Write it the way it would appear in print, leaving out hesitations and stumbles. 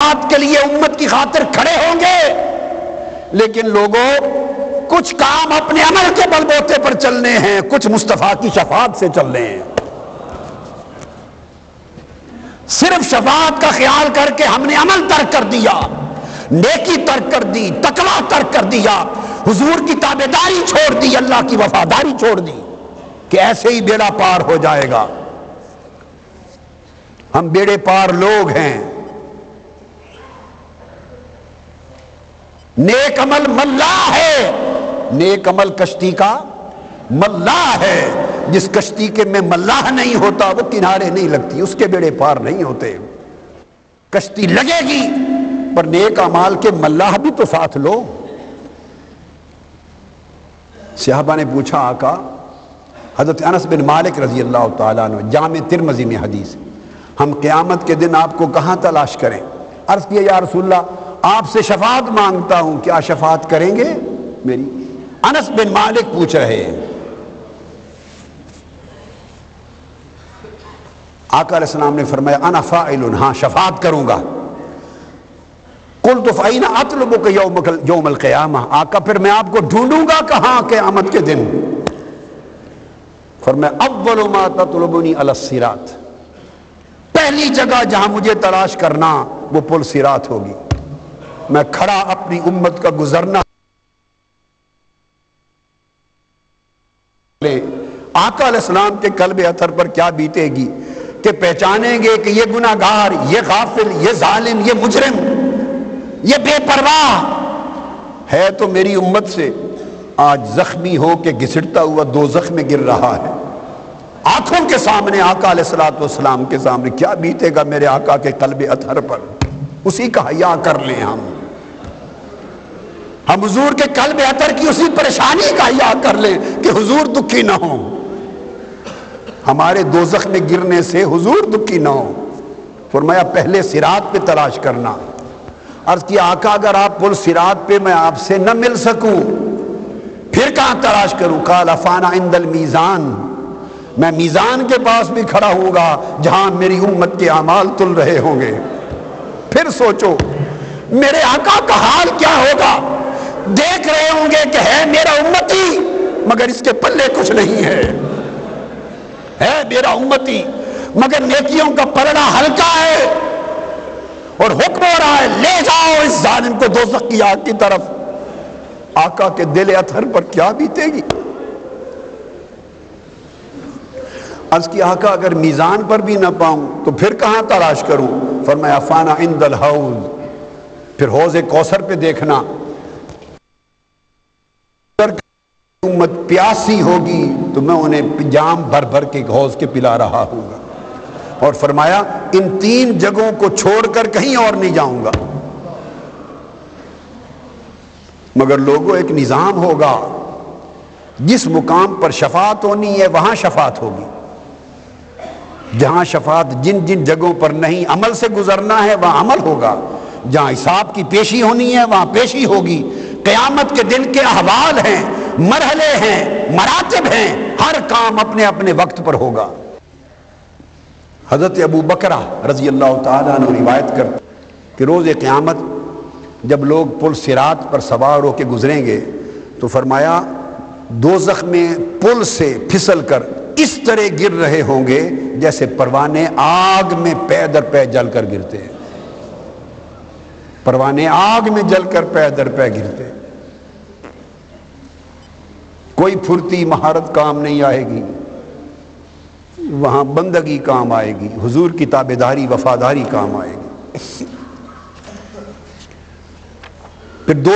شفاعت کے لیے امت کی خاطر کھڑے ہوں گے، لیکن لوگوں کچھ کام اپنے عمل کے بل بوتے پر چلنے ہیں، کچھ مصطفیٰ کی شفاعت سے چلنے ہیں۔ صرف شفاعت کا خیال کر کے ہم نے عمل ترک کر دیا، نیکی ترک کر دی، تقویٰ ترک کر دیا، حضور کی تابعداری چھوڑ دی، اللہ کی وفاداری چھوڑ دی، کہ ایسے ہی بیڑا پار ہو جائے گا۔ ہم بیڑے پار لوگ ہیں۔ نیک عمل ملاح ہے، نیک عمل کشتی کا ملاح ہے۔ جس کشتی کے میں ملاح نہیں ہوتا وہ کنارے نہیں لگتی، اس کے بیڑے پار نہیں ہوتے۔ کشتی لگے گی پر نیک اعمال کے ملاح بھی تو ساتھ لو۔ صحابہ نے پوچھا آقا، حضرت انس بن مالک رضی اللہ تعالیٰ عنہ، جامع ترمذی میں حدیث، ہم قیامت کے دن آپ کو کہاں تلاش کریں؟ عرض کیا یا رسول اللہ آپ سے شفاعت مانگتا ہوں، کیا شفاعت کریں گے میری؟ انس بن مالک پوچھ رہے ہیں۔ آقا علیہ السلام نے فرمایا انا فاعل، ہاں شفاعت کروں گا۔ قلت فأین اطلبک یوم القیامہ، آقا پھر میں آپ کو ڈھونڈوں گا کہاں قیامت کے دن؟ فرمایا اول ما تطلبنی علی الصراط، پہلی جگہ جہاں مجھے تلاش کرنا وہ پل صراط ہوگی۔ میں کھڑا اپنی امت کا گزرنا، آقا علیہ السلام کے قلب اطہر پر کیا بیتے گی کہ پہچانیں گے کہ یہ گناہگار، یہ غافل، یہ ظالم، یہ مجرم، یہ بے پرواہ ہے تو میری امت سے، آج زخمی ہو کے گھسٹتا ہوا دوزخ میں گر رہا ہے۔ آنکھوں کے سامنے آقا علیہ السلام کے سامنے کیا بیتے گا میرے آقا کے قلب اطہر پر؟ اسی کا حیا کر لیں ہم حضور کے قلب اطہر کی اسی پریشانی کا حیا کر لیں کہ حضور دکھی نہ ہوں، ہمارے دوزخ میں گرنے سے حضور دکھی نہ ہو۔ فرمایا پہلے صراط پہ تلاش کرنا۔ عرض کیا آقا اگر آپ پل صراط پہ میں آپ سے نہ مل سکوں پھر کہاں تلاش کروں؟ قال فانا عند المیزان، میں میزان کے پاس بھی کھڑا ہوں گا جہاں میری امت کے اعمال تل رہے ہوں گے۔ پھر سوچو میرے آقا کا حال کیا ہوگا، دیکھ رہے ہوں گے کہ ہے میرا امتی مگر اس کے پلے کچھ نہیں ہے میرا امتی مگر نیکیوں کا پلڑا ہلکا ہے، اور حکم ہو رہا ہے لے جاؤ اس ظالم کو دوزخ کی آگ کی طرف۔ آقا کے دل اطہر پر کیا بیتے گی؟ عرض کی آقا اگر میزان پر بھی نہ پاؤں تو پھر کہاں تلاش کروں؟ فرمایا فانا عند الحوض، پھر حوض کوثر پہ دیکھنا، امت پیاسی ہوگی تو میں انہیں جام بھر بھر کے حوض کے پلا رہا ہوں گا۔ اور فرمایا ان تین جگہوں کو چھوڑ کر کہیں اور نہیں جاؤں گا۔ مگر لوگوں ایک نظام ہوگا، جس مقام پر شفاعت ہونی ہے وہاں شفاعت ہوگی، جہاں شفاعت جن جن جگہوں پر نہیں عمل سے گزرنا ہے وہاں عمل ہوگا، جہاں حساب کی پیشی ہونی ہے وہاں پیشی ہوگی۔ قیامت کے دن کے احوال ہیں، مرحلے ہیں، مراتب ہیں، ہر کام اپنے اپنے وقت پر ہوگا۔ حضرت ابو بکرہ رضی اللہ تعالیٰ عنہ روایت کرتے کہ روز قیامت جب لوگ پل صراط پر سوار ہو کے گزریں گے تو فرمایا دوزخ میں پل سے پھسل کر اس طرح گر رہے ہوں گے جیسے پروانے آگ میں پے در پے جل کر گرتے ہیں، پروانے آگ میں جل کر پے در پے گرتے ہیں۔ کوئی پھرتی مہارت کام نہیں آئے گی، وہاں بندگی کام آئے گی، حضور کی تابعداری وفاداری کام آئے گی۔ پھر دو